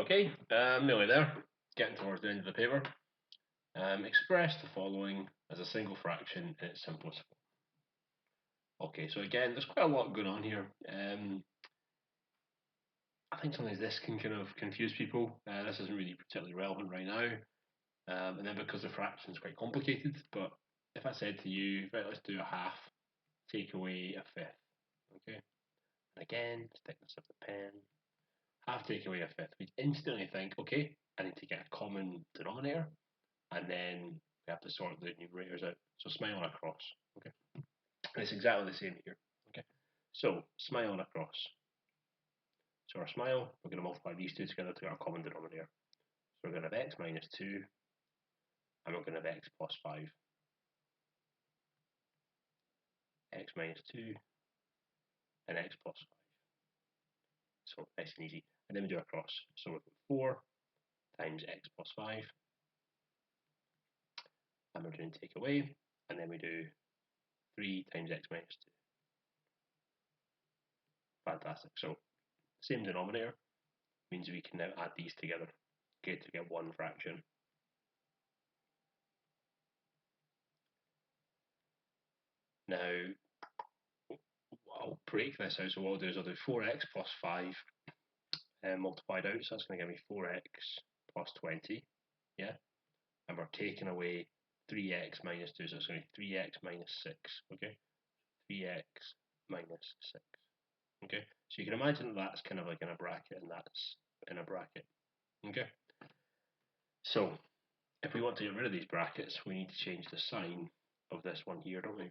Okay, nearly there. Getting towards the end of the paper. Express the following as a single fraction in its simplest form. Okay, so again, there's quite a lot going on here. I think sometimes this can kind of confuse people. This isn't really particularly relevant right now. And then because the fraction is quite complicated, but if I said to you, right, let's do a half, take away a fifth. Okay, and again, thickness of the pen, half take away a fifth, we'd instantly think, okay, I need to get a common denominator, and then we have to sort the numerators out. So smile and across. Okay, and it's exactly the same here. Okay, so smile and across. So our smile, we're going to multiply these two together to get our common denominator. So we're going to have x minus 2, and we're going to have x plus 5. X minus 2 and x plus 5. So nice and easy. And then we do a cross. So we've got 4 times x plus 5, and we're doing take away, and then we do 3 times x minus 2. Fantastic. So same denominator means we can now add these together, okay, to get one fraction. Now, I'll break this out. So what I'll do is I'll do 4x plus 5 multiplied out. So that's going to give me 4x plus 20. Yeah. And we're taking away 3x minus 2. So it's going to be 3x minus 6. Okay. 3x minus 6. Okay. So you can imagine that that's kind of like in a bracket and that's in a bracket. Okay. So if we want to get rid of these brackets, we need to change the sign of this one here, don't we?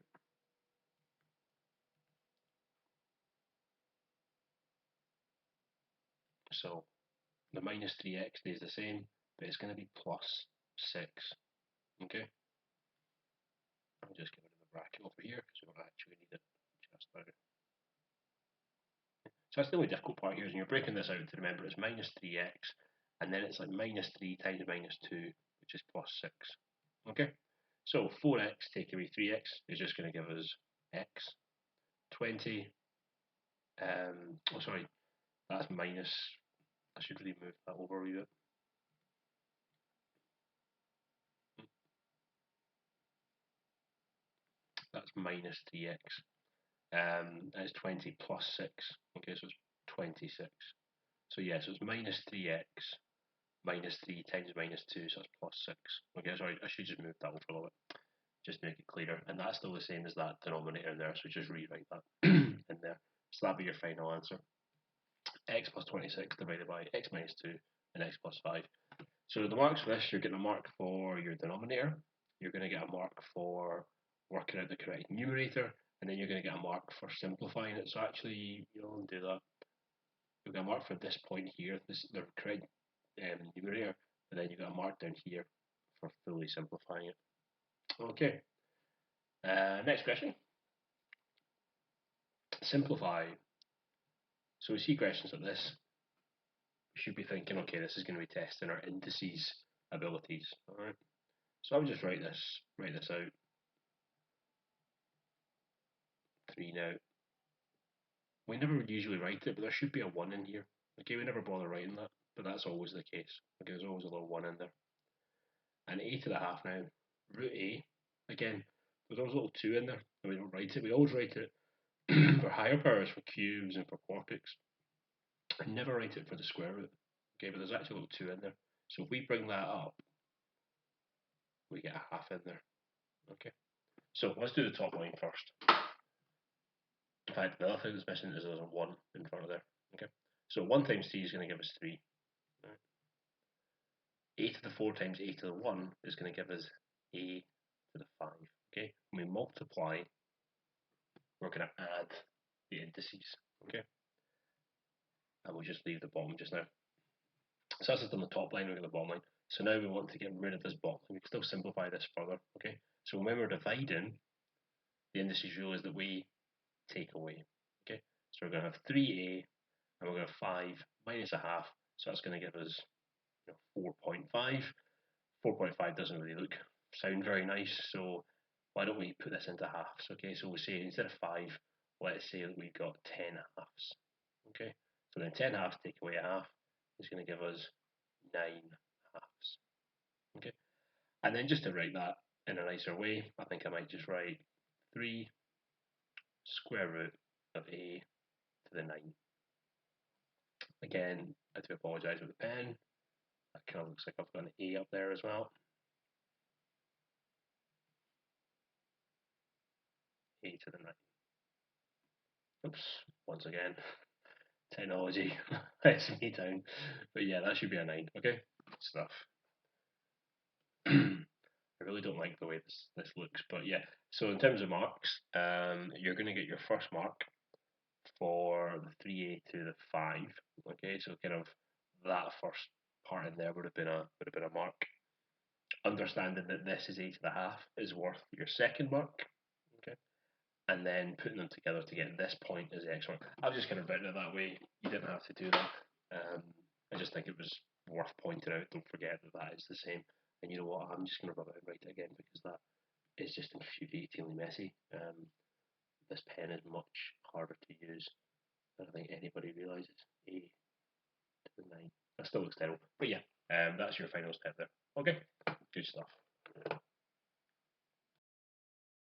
So the minus 3x stays the same, but it's going to be plus 6. Okay? I'll just get rid of the bracket over here because we don't actually need it just now. So that's the only difficult part here is when you're breaking this out to remember it's minus 3x and then it's like minus 3 times minus 2, which is plus 6. Okay? So 4x take away 3x is just going to give us x. 20, oh sorry, that's minus, I should really move that over a wee bit. That's minus 3x. And it's 20 plus 6. Okay, so it's 26. So yeah, so it's minus 3x minus 3 times minus 2, so that's plus 6. Okay, sorry, I should just move that over a little bit, just to make it clearer. And that's still the same as that denominator in there, so just rewrite that in there. So that'll be your final answer. X plus 26 divided by x minus 2 and x plus 5. So the marks for this, you're getting a mark for your denominator, you're going to get a mark for working out the correct numerator, and then you're going to get a mark for simplifying it. So actually, do that. You'll get a mark for this point here, this the correct numerator, and then you've got a mark down here for fully simplifying it. Okay, next question. Simplify. So we see questions like this. We should be thinking, okay, this is going to be testing our indices abilities. All right. So I would just write this out. 3 now. We never usually write it, but there should be a 1 in here. Okay, we never bother writing that, but that's always the case. Okay, there's always a little 1 in there. And a to the half now, root a, again, there's always a little 2 in there, and we don't write it. We always write it for higher powers, for cubes and for quartics. I never write it for the square root. Okay, but there's actually a little 2 in there. So if we bring that up, we get a half in there. Okay, so let's do the top line first. In fact, the other thing that's missing is there's a 1 in front of there. Okay, so 1 times 3 is going to give us 3. Right. A to the 4 times a to the 1 is going to give us a to the 5. Okay, when we multiply, we're going to add the indices. Okay, and we'll just leave the bottom just now. So that's just on the top line, we've got the bottom line. So now we want to get rid of this bottom. We can still simplify this further. Okay, so when we're dividing, the indices rule is that we take away. Okay, so we're going to have 3a and we're going to have 5 minus a half. So that's going to give us 4.5. 4.5 doesn't really sound very nice, so why don't we put this into halves? Okay, so we say instead of 5, let's say that we've got 10 halves. Okay, so then 10 halves take away a half is going to give us 9 halves. Okay, and then just to write that in a nicer way, I think I might just write 3 square root of a to the 9. Again, I do apologise with the pen. That kind of looks like I've got an A up there as well. A to the 9. Oops, once again, technology lets me down. But yeah, that should be a 9. Okay, stuff. I really don't like the way this looks, but yeah. So in terms of marks, you're going to get your first mark for the 3A to the 5. Okay, so kind of that first part in there would have been a mark. Understanding that this is 8.5 is worth your second mark. Okay, and then putting them together to get this point is the excellent. I've just kind of written it that way. You didn't have to do that. I just think it was worth pointing out. Don't forget that that is the same. And you know what? I'm just going to rub it and write it again because that is just infuriatingly messy. This pen is much harder to use than I think anybody realises. A to the 9. That still looks terrible. But yeah, that's your final step there. Okay, good stuff.